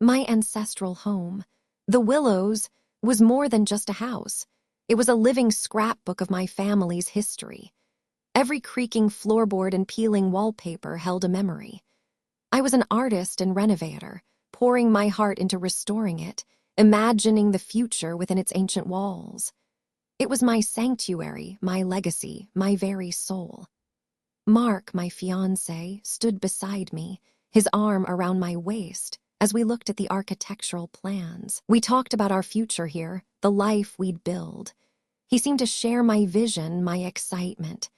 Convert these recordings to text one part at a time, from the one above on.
My ancestral home, the Willows, was more than just a house. It was a living scrapbook of my family's history. Every creaking floorboard and peeling wallpaper held a memory. I was an artist and renovator, pouring my heart into restoring it, imagining the future within its ancient walls. It was my sanctuary, my legacy, my very soul. Mark, my fiancé, stood beside me, his arm around my waist, as we looked at the architectural plans. We talked about our future here, the life we'd build. He seemed to share my vision, my excitement.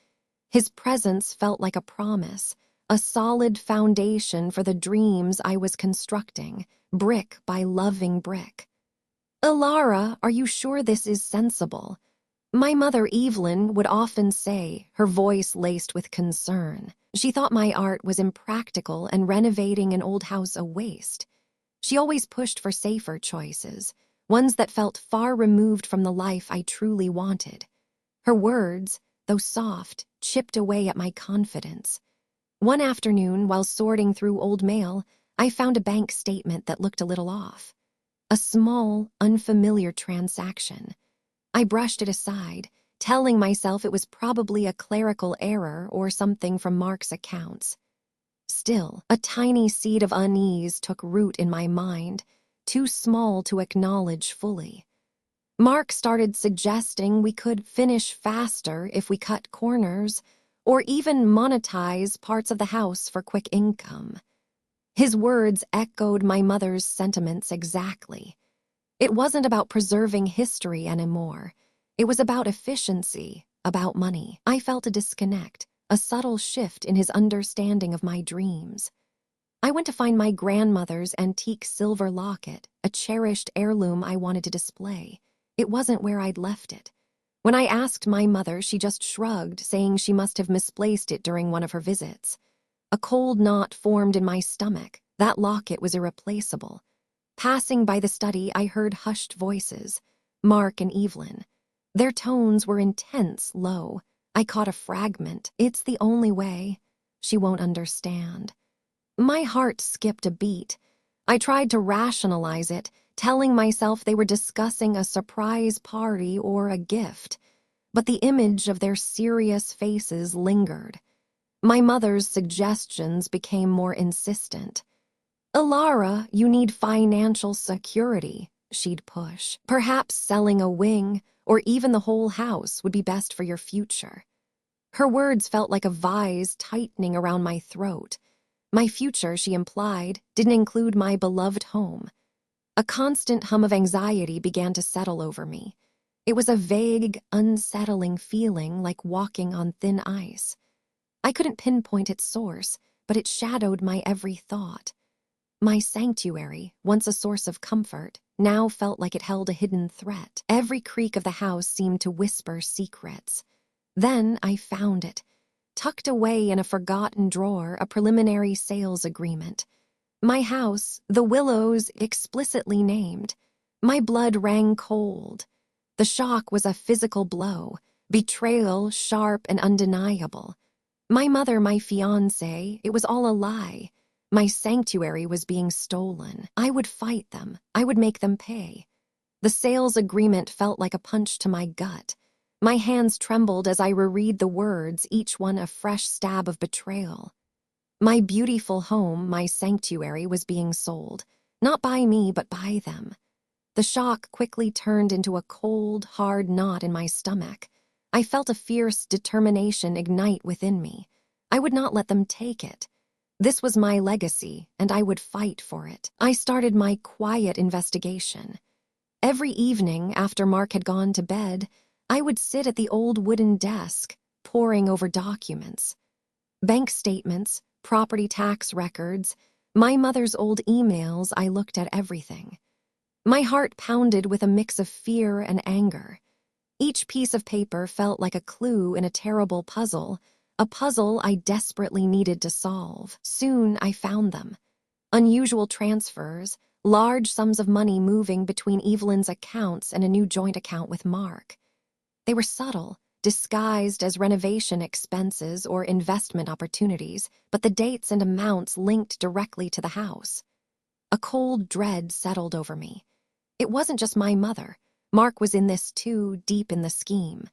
His presence felt like a promise, a solid foundation for the dreams I was constructing, brick by loving brick. "Alara, are you sure this is sensible?" My mother, Evelyn, would often say, her voice laced with concern. She thought my art was impractical and renovating an old house a waste. She always pushed for safer choices, ones that felt far removed from the life I truly wanted. Her words, though soft, chipped away at my confidence. One afternoon, while sorting through old mail, I found a bank statement that looked a little off. A small, unfamiliar transaction. I brushed it aside, telling myself it was probably a clerical error or something from Mark's accounts. Still, a tiny seed of unease took root in my mind, too small to acknowledge fully. Mark started suggesting we could finish faster if we cut corners, or even monetize parts of the house for quick income. His words echoed my mother's sentiments exactly. It wasn't about preserving history anymore. It was about efficiency, about money. I felt a disconnect, a subtle shift in his understanding of my dreams. I went to find my grandmother's antique silver locket, a cherished heirloom I wanted to display. It wasn't where I'd left it. When I asked my mother, she just shrugged, saying she must have misplaced it during one of her visits. A cold knot formed in my stomach. That locket was irreplaceable. Passing by the study, I heard hushed voices, Mark and Evelyn. Their tones were intense, low. I caught a fragment. "It's the only way. She won't understand." My heart skipped a beat. I tried to rationalize it, telling myself they were discussing a surprise party or a gift. But the image of their serious faces lingered. My mother's suggestions became more insistent. "Alara, you need financial security," she'd push. "Perhaps selling a wing, or even the whole house, would be best for your future." Her words felt like a vise tightening around my throat. My future, she implied, didn't include my beloved home. A constant hum of anxiety began to settle over me. It was a vague, unsettling feeling like walking on thin ice. I couldn't pinpoint its source, but it shadowed my every thought. My sanctuary, once a source of comfort, now felt like it held a hidden threat. Every creak of the house seemed to whisper secrets. Then I found it. Tucked away in a forgotten drawer, a preliminary sales agreement. My house, the Willows, explicitly named. My blood rang cold. The shock was a physical blow, betrayal sharp and undeniable. My mother, my fiancé, it was all a lie. My sanctuary was being stolen. I would fight them. I would make them pay. The sales agreement felt like a punch to my gut. My hands trembled as I reread the words, each one a fresh stab of betrayal. My beautiful home, my sanctuary, was being sold. Not by me, but by them. The shock quickly turned into a cold, hard knot in my stomach. I felt a fierce determination ignite within me. I would not let them take it. This was my legacy, and I would fight for it. I started my quiet investigation. Every evening, after Mark had gone to bed, I would sit at the old wooden desk, poring over documents. Bank statements, property tax records, my mother's old emails. I looked at everything. My heart pounded with a mix of fear and anger. Each piece of paper felt like a clue in a terrible puzzle, a puzzle I desperately needed to solve. Soon I found them. Unusual transfers, large sums of money moving between Evelyn's accounts and a new joint account with Mark. They were subtle, disguised as renovation expenses or investment opportunities, but the dates and amounts linked directly to the house. A cold dread settled over me. It wasn't just my mother. Mark was in this too, deep in the scheme.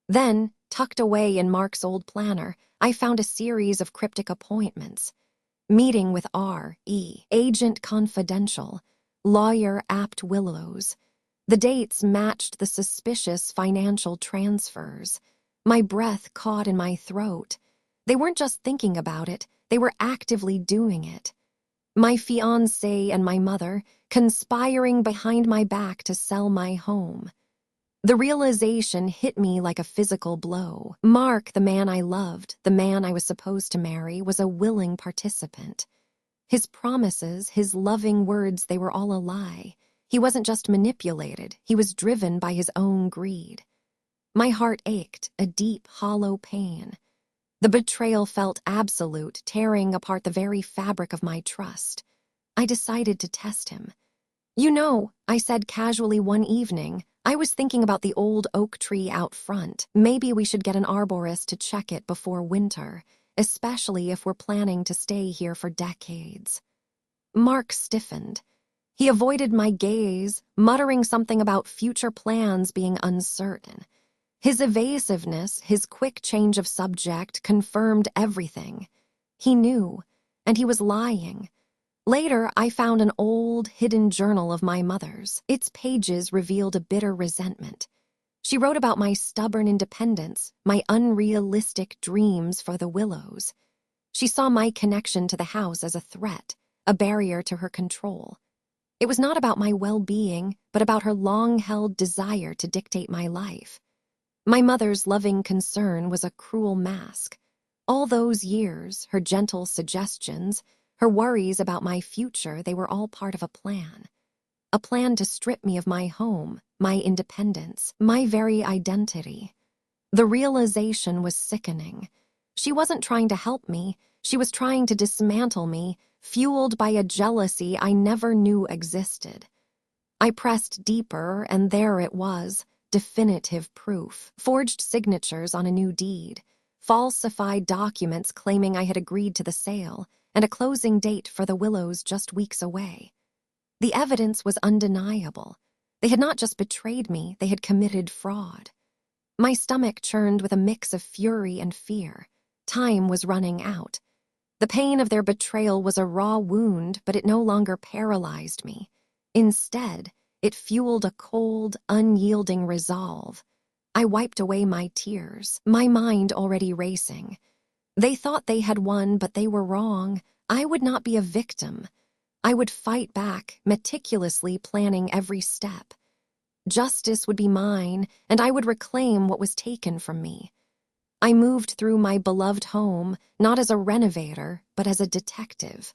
Then, tucked away in Mark's old planner, I found a series of cryptic appointments. Meeting with R.E., Agent Confidential, Lawyer Apt Willows. The dates matched the suspicious financial transfers. My breath caught in my throat. They weren't just thinking about it, they were actively doing it. My fiancé and my mother conspiring behind my back to sell my home. The realization hit me like a physical blow. Mark, the man I loved, the man I was supposed to marry, was a willing participant. His promises, his loving words, they were all a lie. He wasn't just manipulated, he was driven by his own greed. My heart ached, a deep, hollow pain. The betrayal felt absolute, tearing apart the very fabric of my trust. I decided to test him. "You know," I said casually one evening, "I was thinking about the old oak tree out front. Maybe we should get an arborist to check it before winter, especially if we're planning to stay here for decades." Mark stiffened. He avoided my gaze, muttering something about future plans being uncertain. His evasiveness, his quick change of subject, confirmed everything. He knew, and he was lying. Later, I found an old, hidden journal of my mother's. Its pages revealed a bitter resentment. She wrote about my stubborn independence, my unrealistic dreams for the Willows. She saw my connection to the house as a threat, a barrier to her control. It was not about my well-being, but about her long-held desire to dictate my life. My mother's loving concern was a cruel mask. All those years, her gentle suggestions, her worries about my future, they were all part of a plan. A plan to strip me of my home, my independence, my very identity. The realization was sickening. She wasn't trying to help me. She was trying to dismantle me, fueled by a jealousy I never knew existed. I pressed deeper, and there it was, definitive proof. Forged signatures on a new deed, falsified documents claiming I had agreed to the sale, and a closing date for the Willows just weeks away. The evidence was undeniable. They had not just betrayed me, they had committed fraud. My stomach churned with a mix of fury and fear. Time was running out. The pain of their betrayal was a raw wound, but it no longer paralyzed me. Instead, it fueled a cold, unyielding resolve. I wiped away my tears, my mind already racing. They thought they had won, but they were wrong. I would not be a victim. I would fight back, meticulously planning every step. Justice would be mine, and I would reclaim what was taken from me. I moved through my beloved home, not as a renovator, but as a detective.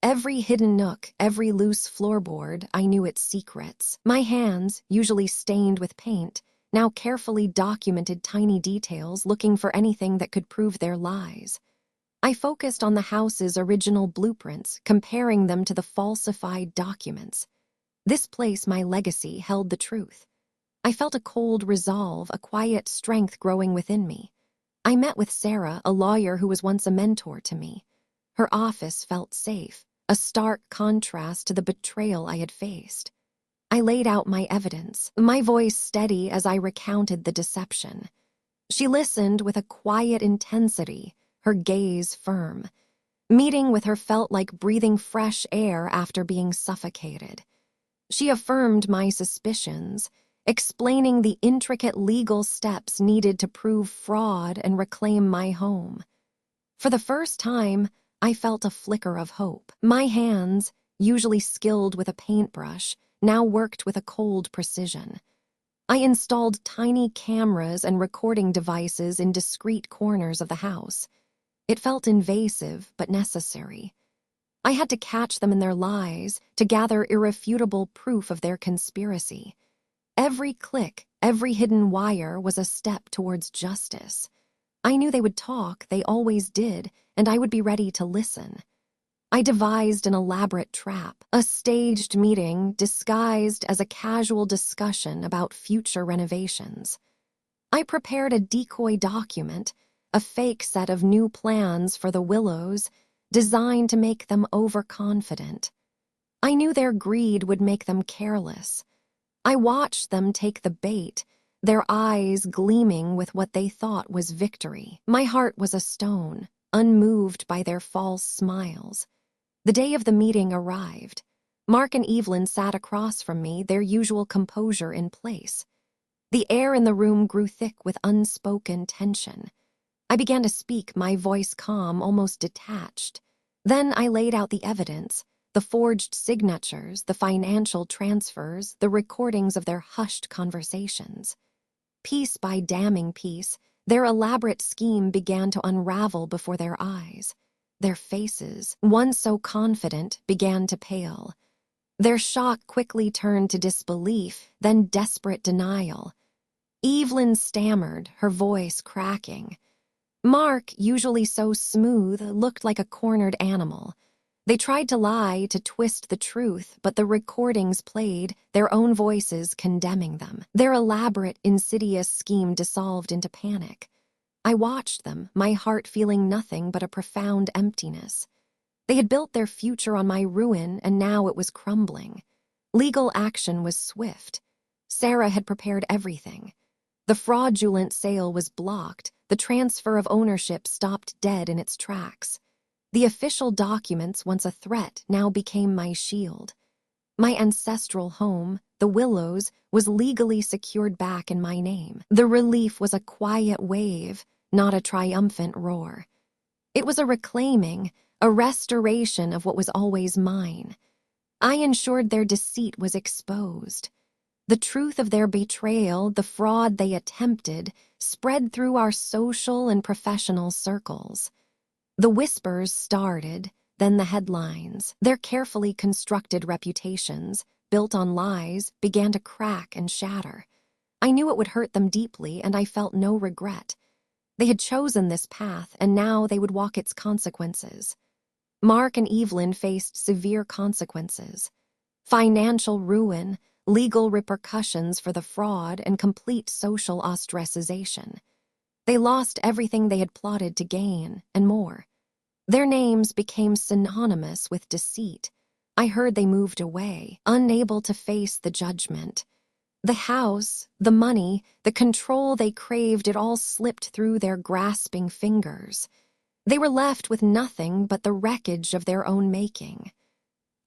Every hidden nook, every loose floorboard, I knew its secrets. My hands, usually stained with paint, now carefully documented tiny details, looking for anything that could prove their lies. I focused on the house's original blueprints, comparing them to the falsified documents. This place, my legacy, held the truth. I felt a cold resolve, a quiet strength growing within me. I met with Sarah, a lawyer who was once a mentor to me. Her office felt safe, a stark contrast to the betrayal I had faced. I laid out my evidence, my voice steady as I recounted the deception. She listened with a quiet intensity, her gaze firm. Meeting with her felt like breathing fresh air after being suffocated. She affirmed my suspicions, explaining the intricate legal steps needed to prove fraud and reclaim my home. For the first time, I felt a flicker of hope. My hands, usually skilled with a paintbrush, now worked with a cold precision. I installed tiny cameras and recording devices in discreet corners of the house. It felt invasive, but necessary. I had to catch them in their lies, to gather irrefutable proof of their conspiracy. Every click, every hidden wire was a step towards justice. I knew they would talk, they always did, and I would be ready to listen. I devised an elaborate trap, a staged meeting disguised as a casual discussion about future renovations. I prepared a decoy document, a fake set of new plans for the Willows, designed to make them overconfident. I knew their greed would make them careless. I watched them take the bait, their eyes gleaming with what they thought was victory. My heart was a stone, unmoved by their false smiles. The day of the meeting arrived. Mark and Evelyn sat across from me, their usual composure in place. The air in the room grew thick with unspoken tension. I began to speak, my voice calm, almost detached. Then I laid out the evidence, the forged signatures, the financial transfers, the recordings of their hushed conversations. Piece by damning piece, their elaborate scheme began to unravel before their eyes. Their faces, once so confident, began to pale. Their shock quickly turned to disbelief, then desperate denial. Evelyn stammered, her voice cracking. Mark, usually so smooth, looked like a cornered animal. They tried to lie, to twist the truth, but the recordings played, their own voices condemning them. Their elaborate, insidious scheme dissolved into panic. I watched them, my heart feeling nothing but a profound emptiness. They had built their future on my ruin, and now it was crumbling. Legal action was swift. Sarah had prepared everything. The fraudulent sale was blocked, the transfer of ownership stopped dead in its tracks. The official documents, once a threat, now became my shield. My ancestral home, the Willows, was legally secured back in my name. The relief was a quiet wave, not a triumphant roar. It was a reclaiming, a restoration of what was always mine. I ensured their deceit was exposed. The truth of their betrayal, the fraud they attempted, spread through our social and professional circles. The whispers started, then the headlines. Their carefully constructed reputations, built on lies, began to crack and shatter. I knew it would hurt them deeply, and I felt no regret. They had chosen this path, and now they would walk its consequences. Mark and Evelyn faced severe consequences. Financial ruin, legal repercussions for the fraud, and complete social ostracization. They lost everything they had plotted to gain, and more. Their names became synonymous with deceit. I heard they moved away, unable to face the judgment. The house, the money, the control they craved, it all slipped through their grasping fingers. They were left with nothing but the wreckage of their own making.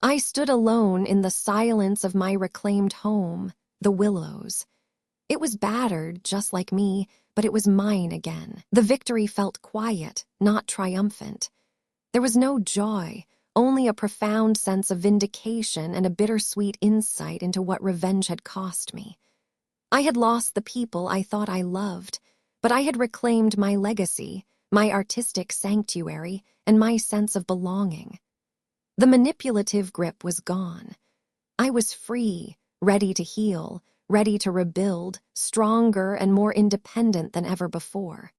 I stood alone in the silence of my reclaimed home, the Willows. It was battered, just like me, but it was mine again. The victory felt quiet, not triumphant. There was no joy, only a profound sense of vindication and a bittersweet insight into what revenge had cost me. I had lost the people I thought I loved, but I had reclaimed my legacy, my artistic sanctuary, and my sense of belonging. The manipulative grip was gone. I was free, ready to heal, ready to rebuild, stronger and more independent than ever before.